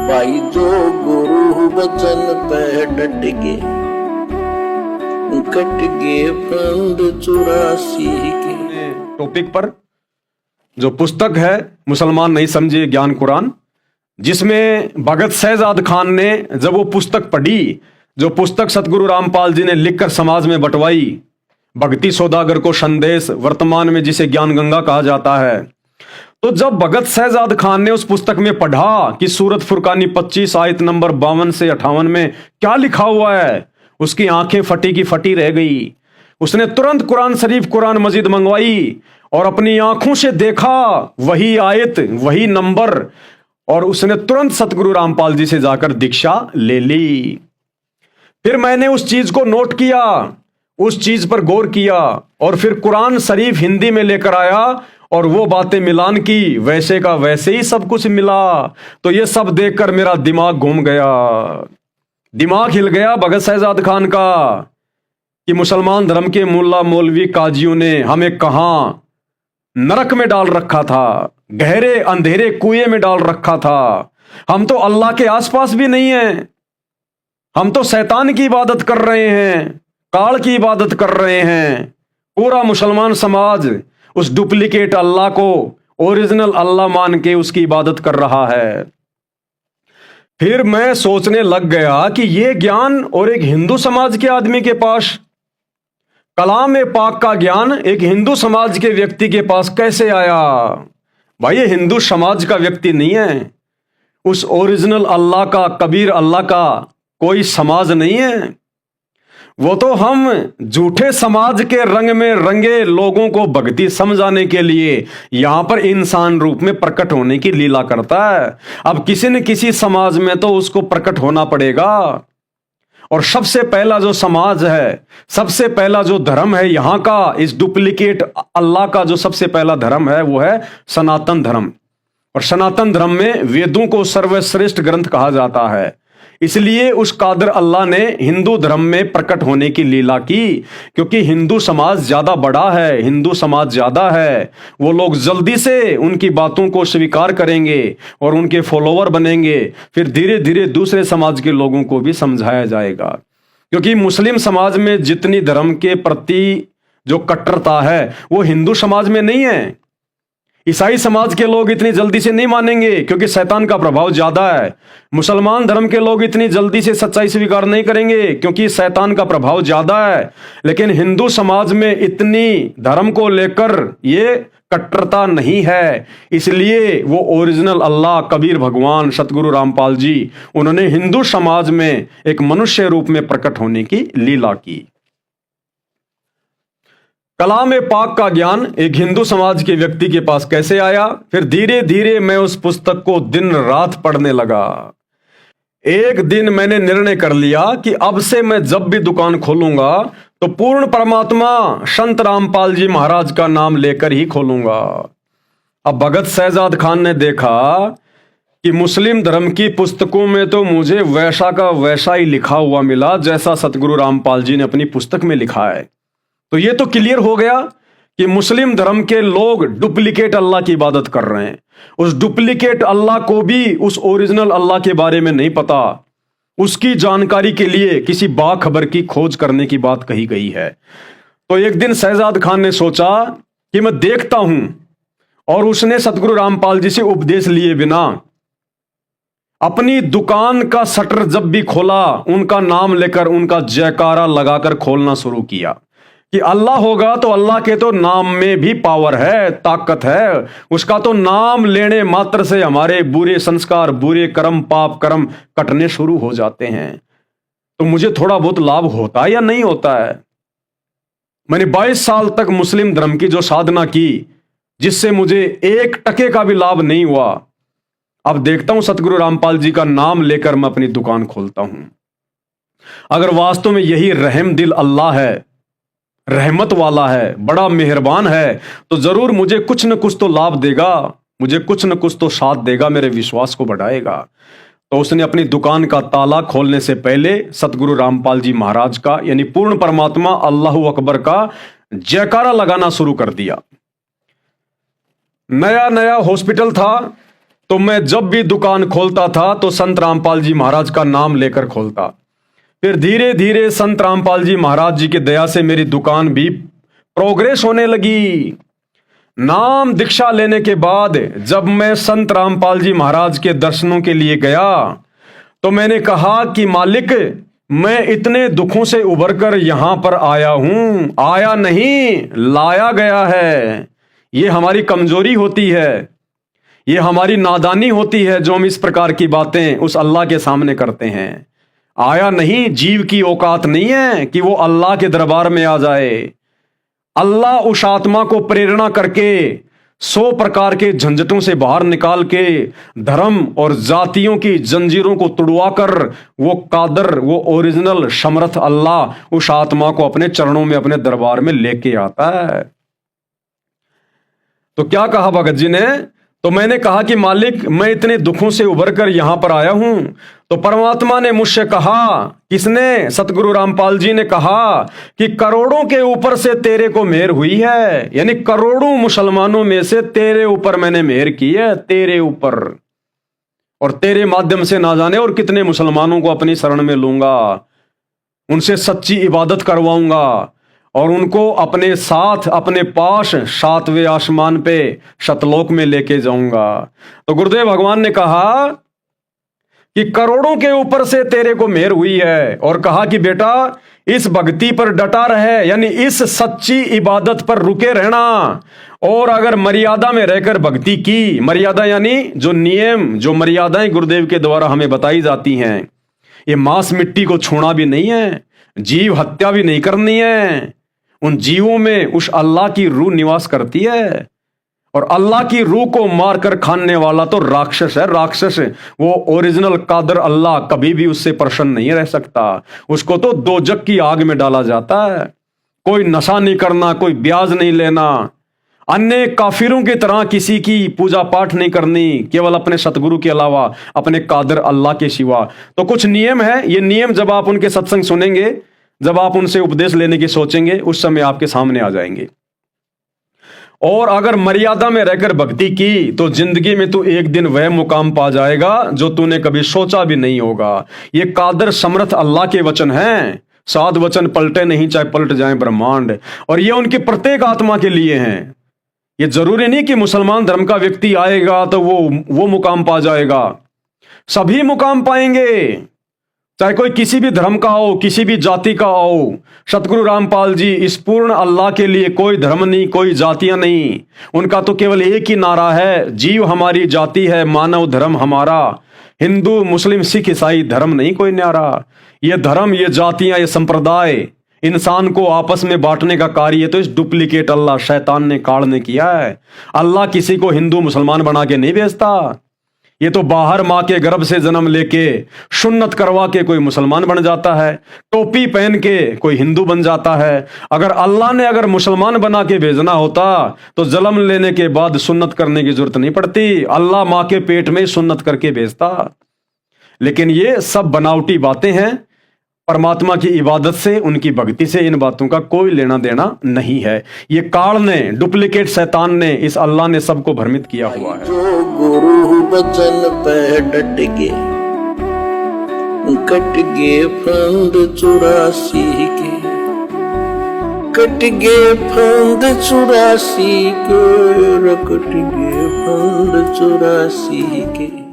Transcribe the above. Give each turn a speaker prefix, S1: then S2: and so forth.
S1: भाई जो गुरु वचन पे डट गए, कट गए फंड 84 के।
S2: टॉपिक पर जो पुस्तक है मुसलमान नहीं समझे ज्ञान कुरान, जिसमें भगत शहजाद खान ने जब वो पुस्तक पढ़ी, जो पुस्तक सतगुरु रामपाल जी ने लिखकर समाज में बंटवाई, भक्ति सौदागर को संदेश, वर्तमान में जिसे ज्ञान गंगा कहा जाता है, तो जब भगत शहजाद खान ने उस पुस्तक में पढ़ा कि सूरत फुरकानी 25 आयत नंबर 52 से 58 में क्या लिखा हुआ है, उसकी आंखें फटी की फटी रह गई। उसने तुरंत कुरान शरीफ, कुरान मजीद मंगवाई और अपनी आंखों से देखा वही आयत, वही नंबर, और उसने तुरंत सतगुरु रामपाल जी से जाकर दीक्षा ले ली। फिर मैंने उस चीज को नोट किया, उस चीज पर गौर किया और फिर कुरान शरीफ हिंदी में लेकर आया और वो बातें मिलान की, वैसे का वैसे ही सब कुछ मिला। तो ये सब देखकर मेरा दिमाग घूम गया, दिमाग हिल गया भगत शहजाद खान का कि मुसलमान धर्म के मुल्ला मौलवी काजियों ने हमें कहां नरक में डाल रखा था, गहरे अंधेरे कुएं में डाल रखा था। हम तो अल्लाह के आसपास भी नहीं हैं, हम तो शैतान की इबादत कर रहे हैं, काल की इबादत कर रहे हैं। पूरा मुसलमान समाज उस डुप्लीकेट अल्लाह को ओरिजिनल अल्लाह मान के उसकी इबादत कर रहा है। फिर मैं सोचने लग गया कि यह ज्ञान और एक हिंदू समाज के आदमी के पास, कलाम पाक का ज्ञान एक हिंदू समाज के व्यक्ति के पास कैसे आया? भाई ये हिंदू समाज का व्यक्ति नहीं है, उस ओरिजिनल अल्लाह का, कबीर अल्लाह का कोई समाज नहीं है। वो तो हम झूठे समाज के रंग में रंगे लोगों को भक्ति समझाने के लिए यहां पर इंसान रूप में प्रकट होने की लीला करता है। अब किसी न किसी समाज में तो उसको प्रकट होना पड़ेगा। और सबसे पहला जो समाज है, सबसे पहला जो धर्म है यहां का, इस डुप्लीकेट अल्लाह का जो सबसे पहला धर्म है वो है सनातन धर्म। और सनातन धर्म में वेदों को सर्वश्रेष्ठ ग्रंथ कहा जाता है। इसलिए उस कादर अल्लाह ने हिंदू धर्म में प्रकट होने की लीला की, क्योंकि हिंदू समाज ज्यादा बड़ा है, हिंदू समाज ज्यादा है। वो लोग जल्दी से उनकी बातों को स्वीकार करेंगे और उनके फॉलोवर बनेंगे। फिर धीरे धीरे दूसरे समाज के लोगों को भी समझाया जाएगा। क्योंकि मुस्लिम समाज में जितनी धर्म के प्रति जो कट्टरता है वो हिंदू समाज में नहीं है। ईसाई समाज के लोग इतनी जल्दी से नहीं मानेंगे क्योंकि शैतान का प्रभाव ज्यादा है। मुसलमान धर्म के लोग इतनी जल्दी से सच्चाई स्वीकार नहीं करेंगे क्योंकि शैतान का प्रभाव ज्यादा है। लेकिन हिंदू समाज में इतनी धर्म को लेकर ये कट्टरता नहीं है। इसलिए वो ओरिजिनल अल्लाह, कबीर भगवान सतगुरु रामपाल जी, उन्होंने हिंदू समाज में एक मनुष्य रूप में प्रकट होने की लीला की। कलाम पाक का ज्ञान एक हिंदू समाज के व्यक्ति के पास कैसे आया? फिर धीरे धीरे मैं उस पुस्तक को दिन रात पढ़ने लगा। एक दिन मैंने निर्णय कर लिया कि अब से मैं जब भी दुकान खोलूंगा तो पूर्ण परमात्मा संत रामपाल जी महाराज का नाम लेकर ही खोलूंगा। अब भगत शहजाद खान ने देखा कि मुस्लिम धर्म की पुस्तकों में तो मुझे वैसा का वैसा ही लिखा हुआ मिला जैसा सतगुरु रामपाल जी ने अपनी पुस्तक में लिखा है। तो ये तो क्लियर हो गया कि मुस्लिम धर्म के लोग डुप्लीकेट अल्लाह की इबादत कर रहे हैं। उस डुप्लीकेट अल्लाह को भी उस ओरिजिनल अल्लाह के बारे में नहीं पता। उसकी जानकारी के लिए किसी बाखबर की खोज करने की बात कही गई है। तो एक दिन शहजाद खान ने सोचा कि मैं देखता हूं, और उसने सतगुरु रामपाल जी से उपदेश लिए बिना अपनी दुकान का शटर जब भी खोला, उनका नाम लेकर, उनका जयकारा लगाकर खोलना शुरू किया कि अल्लाह होगा तो अल्लाह के तो नाम में भी पावर है, ताकत है। उसका तो नाम लेने मात्र से हमारे बुरे संस्कार, बुरे कर्म, पाप कर्म कटने शुरू हो जाते हैं। तो मुझे थोड़ा बहुत लाभ होता है या नहीं होता है? मैंने 22 साल तक मुस्लिम धर्म की जो साधना की, जिससे मुझे 1 टके का भी लाभ नहीं हुआ। अब देखता हूं सतगुरु रामपाल जी का नाम लेकर मैं अपनी दुकान खोलता हूं। अगर वास्तव में यही रहम दिल अल्लाह है, रहमत वाला है, बड़ा मेहरबान है, तो जरूर मुझे कुछ न कुछ तो लाभ देगा, मुझे कुछ न कुछ तो साथ देगा, मेरे विश्वास को बढ़ाएगा। तो उसने अपनी दुकान का ताला खोलने से पहले सतगुरु रामपाल जी महाराज का, यानी पूर्ण परमात्मा अल्लाहू अकबर का जयकारा लगाना शुरू कर दिया। नया नया हॉस्पिटल था, तो मैं जब भी दुकान खोलता था तो संत रामपाल जी महाराज का नाम लेकर खोलता। फिर धीरे धीरे संत रामपाल जी महाराज जी की दया से मेरी दुकान भी प्रोग्रेस होने लगी। नाम दीक्षा लेने के बाद जब मैं संत रामपाल जी महाराज के दर्शनों के लिए गया तो मैंने कहा कि मालिक, मैं इतने दुखों से उबरकर यहां पर आया हूं, आया नहीं लाया गया है। ये हमारी कमजोरी होती है, ये हमारी नादानी होती है जो हम इस प्रकार की बातें उस अल्लाह के सामने करते हैं। आया नहीं, जीव की औकात नहीं है कि वो अल्लाह के दरबार में आ जाए। अल्लाह उस आत्मा को प्रेरणा करके 100 प्रकार के झंझटों से बाहर निकाल के धर्म और जातियों की जंजीरों को तुड़वाकर वो कादर, वो ओरिजिनल समर्थ अल्लाह उस आत्मा को अपने चरणों में, अपने दरबार में लेके आता है। तो क्या कहा भगत जी ने? तो मैंने कहा कि मालिक, मैं इतने दुखों से उभरकर यहां पर आया हूं। तो परमात्मा ने मुझसे कहा, किसने? सतगुरु रामपाल जी ने कहा कि करोड़ों के ऊपर से तेरे को मेहर हुई है, यानी करोड़ों मुसलमानों में से तेरे ऊपर मैंने मेहर की है, तेरे ऊपर। और तेरे माध्यम से ना जाने और कितने मुसलमानों को अपनी शरण में लूंगा, उनसे सच्ची इबादत करवाऊंगा और उनको अपने साथ, अपने पास 7वें आसमान पे शतलोक में लेके जाऊंगा। तो गुरुदेव भगवान ने कहा कि करोड़ों के ऊपर से तेरे को मेहर हुई है और कहा कि बेटा इस भक्ति पर डटा रहे, यानी इस सच्ची इबादत पर रुके रहना। और अगर मर्यादा में रहकर भक्ति की, मर्यादा यानी जो नियम, जो मर्यादाएं गुरुदेव के द्वारा हमें बताई जाती हैं, ये मांस मिट्टी को छूना भी नहीं है, जीव हत्या भी नहीं करनी है। उन जीवों में उस अल्लाह की रूह निवास करती है और अल्लाह की रूह को मारकर खाने वाला तो राक्षस है, राक्षस। वो ओरिजिनल कादर अल्लाह कभी भी उससे प्रसन्न नहीं रह सकता, उसको तो दोजक की आग में डाला जाता है। कोई नशा नहीं करना, कोई ब्याज नहीं लेना, अन्य काफिरों की तरह किसी की पूजा पाठ नहीं करनी, केवल अपने सतगुरु के अलावा, अपने कादर अल्लाह के सिवा। तो कुछ नियम है, ये नियम जब आप उनके सत्संग सुनेंगे, जब आप उनसे उपदेश लेने की सोचेंगे, उस समय आपके सामने आ जाएंगे। और अगर मर्यादा में रहकर भक्ति की तो जिंदगी में तू एक दिन वह मुकाम पा जाएगा जो तूने कभी सोचा भी नहीं होगा। ये कादर समर्थ अल्लाह के वचन हैं, 7 वचन पलटे नहीं चाहे पलट जाए ब्रह्मांड, और ये उनकी प्रत्येक आत्मा के लिए हैं। ये जरूरी नहीं कि मुसलमान धर्म का व्यक्ति आएगा तो वो मुकाम पा जाएगा, सभी मुकाम पाएंगे, चाहे कोई किसी भी धर्म का हो, किसी भी जाति का हो। सतगुरु रामपाल जी इस पूर्ण अल्लाह के लिए कोई धर्म नहीं, कोई जातियां नहीं, उनका तो केवल एक ही नारा है, जीव हमारी जाति है, मानव धर्म हमारा। हिंदू मुस्लिम सिख ईसाई धर्म नहीं कोई न्यारा। ये धर्म, ये जातियां, ये संप्रदाय इंसान को आपस में बांटने का कार्य तो इस डुप्लीकेट अल्लाह शैतान ने काल ने किया है। अल्लाह किसी को हिंदू मुसलमान बना के नहीं भेजता, ये तो बाहर माँ के गर्भ से जन्म लेके सुन्नत करवा के कोई मुसलमान बन जाता है, टोपी पहन के कोई हिंदू बन जाता है। अगर अल्लाह ने अगर मुसलमान बना के भेजना होता तो जन्म लेने के बाद सुन्नत करने की जरूरत नहीं पड़ती, अल्लाह माँ के पेट में सुन्नत करके भेजता। लेकिन ये सब बनावटी बातें हैं, परमात्मा की इबादत से, उनकी भक्ति से इन बातों का कोई लेना देना नहीं है। ये काल ने, डुप्लीकेट शैतान ने, इस अल्लाह ने सबको भ्रमित किया हुआ है।
S1: जो गुरु बचन पे डट गे, कट गे फंद 84 के, कट गे फंद 84 के, कट गे फंद 84 के।